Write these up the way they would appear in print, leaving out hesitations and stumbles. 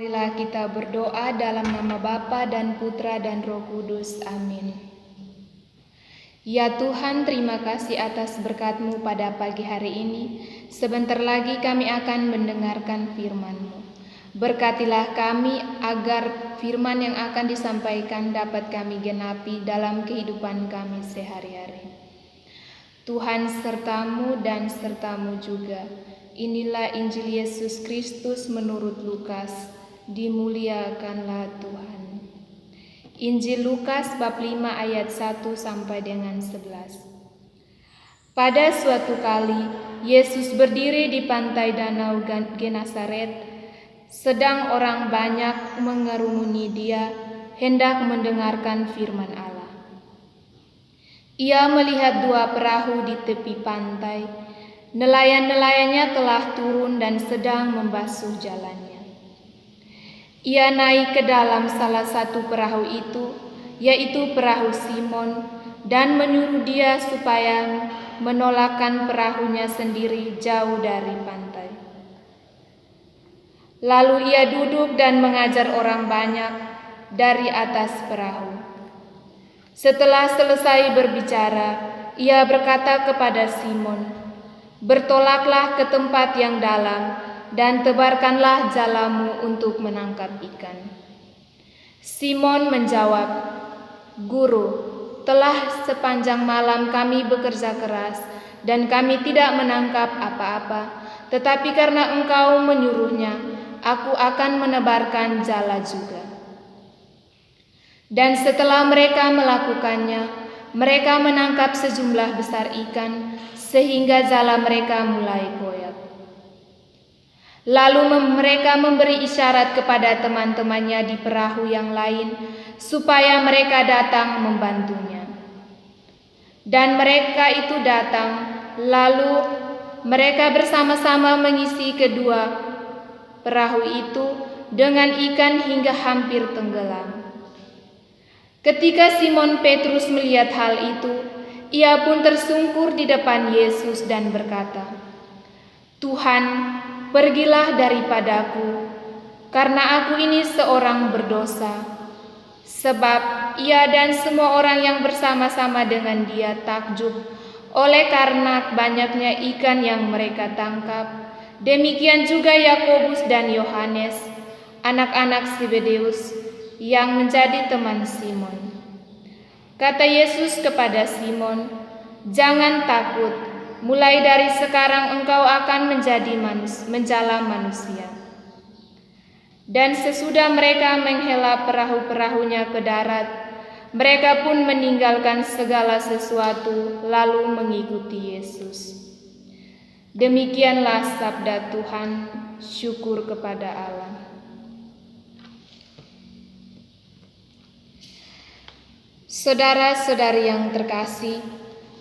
Marilah kita berdoa dalam nama Bapa dan Putra dan Roh Kudus. Amin. Ya Tuhan, terima kasih atas berkat-Mu pada pagi hari ini. Sebentar lagi kami akan mendengarkan firman-Mu. Berkatilah kami agar firman yang akan disampaikan dapat kami genapi dalam kehidupan kami sehari-hari. Tuhan sertamu dan sertamu juga. Inilah Injil Yesus Kristus menurut Lukas. Dimuliakanlah Tuhan. Injil Lukas bab 5 ayat 1 sampai dengan 11. Pada suatu kali Yesus berdiri di pantai danau Genesaret, sedang orang banyak mengerumuni Dia hendak mendengarkan firman Allah. Ia melihat dua perahu di tepi pantai. Nelayan-nelayannya telah turun dan sedang membasuh jalannya. Ia naik ke dalam salah satu perahu itu, yaitu perahu Simon, dan menyuruh dia supaya menolakkan perahunya sendiri jauh dari pantai. Lalu ia duduk dan mengajar orang banyak dari atas perahu. Setelah selesai berbicara, ia berkata kepada Simon, "Bertolaklah ke tempat yang dalam dan tebarkanlah jalamu untuk menangkap ikan." Simon menjawab, "Guru, telah sepanjang malam kami bekerja keras dan kami tidak menangkap apa-apa, tetapi karena Engkau menyuruhnya, aku akan menebarkan jala juga." Dan setelah mereka melakukannya, mereka menangkap sejumlah besar ikan sehingga jala mereka mulai koyak. Lalu mereka memberi isyarat kepada teman-temannya di perahu yang lain supaya mereka datang membantunya. Dan mereka itu datang, lalu mereka bersama-sama mengisi kedua perahu itu dengan ikan hingga hampir tenggelam. Ketika Simon Petrus melihat hal itu, ia pun tersungkur di depan Yesus dan berkata, "Tuhan, pergilah daripadaku, karena aku ini seorang berdosa." Sebab ia dan semua orang yang bersama-sama dengan dia takjub oleh karena banyaknya ikan yang mereka tangkap. Demikian juga Yakobus dan Yohanes, anak-anak Zebedeus, yang menjadi teman Simon. Kata Yesus kepada Simon, "Jangan takut. Mulai dari sekarang engkau akan menjala manusia." Dan sesudah mereka menghela perahu-perahunya ke darat, mereka pun meninggalkan segala sesuatu lalu mengikuti Yesus. Demikianlah sabda Tuhan. Syukur kepada Allah. Saudara-saudari yang terkasih,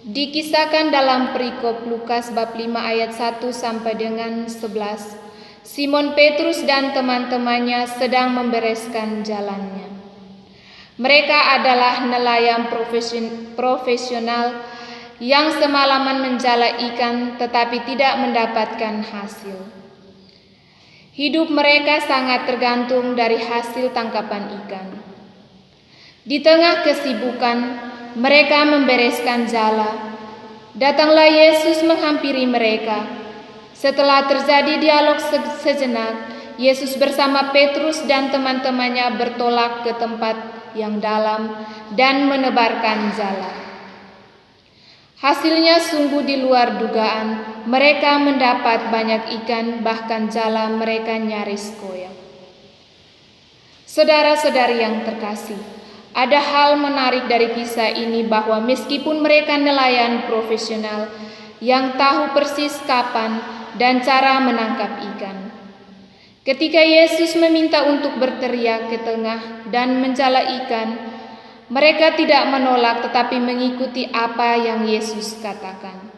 dikisahkan dalam perikop Lukas bab 5 ayat 1 sampai dengan 11, Simon Petrus dan teman-temannya sedang membereskan jalannya. Mereka adalah nelayan profesional yang semalaman menjala ikan tetapi tidak mendapatkan hasil. Hidup mereka sangat tergantung dari hasil tangkapan ikan. Di tengah kesibukan, mereka membereskan jala. Datanglah Yesus menghampiri mereka. Setelah terjadi dialog sejenak, Yesus bersama Petrus dan teman-temannya bertolak ke tempat yang dalam dan menebarkan jala. Hasilnya sungguh di luar dugaan. Mereka mendapat banyak ikan, bahkan jala mereka nyaris koyak. Saudara-saudari yang terkasih, ada hal menarik dari kisah ini bahwa meskipun mereka nelayan profesional yang tahu persis kapan dan cara menangkap ikan, ketika Yesus meminta untuk berteriak ke tengah dan menjala ikan, mereka tidak menolak tetapi mengikuti apa yang Yesus katakan.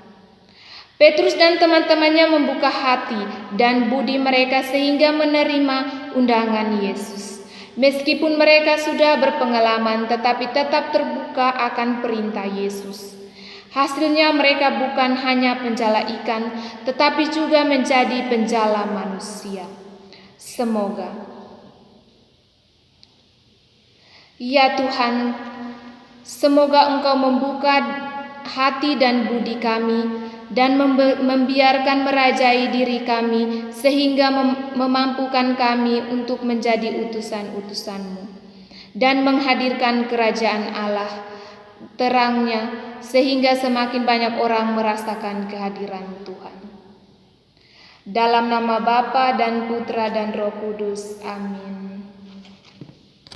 Petrus dan teman-temannya membuka hati dan budi mereka sehingga menerima undangan Yesus. Meskipun mereka sudah berpengalaman tetapi tetap terbuka akan perintah Yesus. Hasilnya mereka bukan hanya penjala ikan tetapi juga menjadi penjala manusia. Semoga Ya Tuhan, semoga Engkau membuka hati dan budi kami dan membiarkan merajai diri kami sehingga memampukan kami untuk menjadi utusan-utusan-Mu dan menghadirkan kerajaan Allah terangnya sehingga semakin banyak orang merasakan kehadiran Tuhan. Dalam nama Bapa dan Putra dan Roh Kudus. Amin.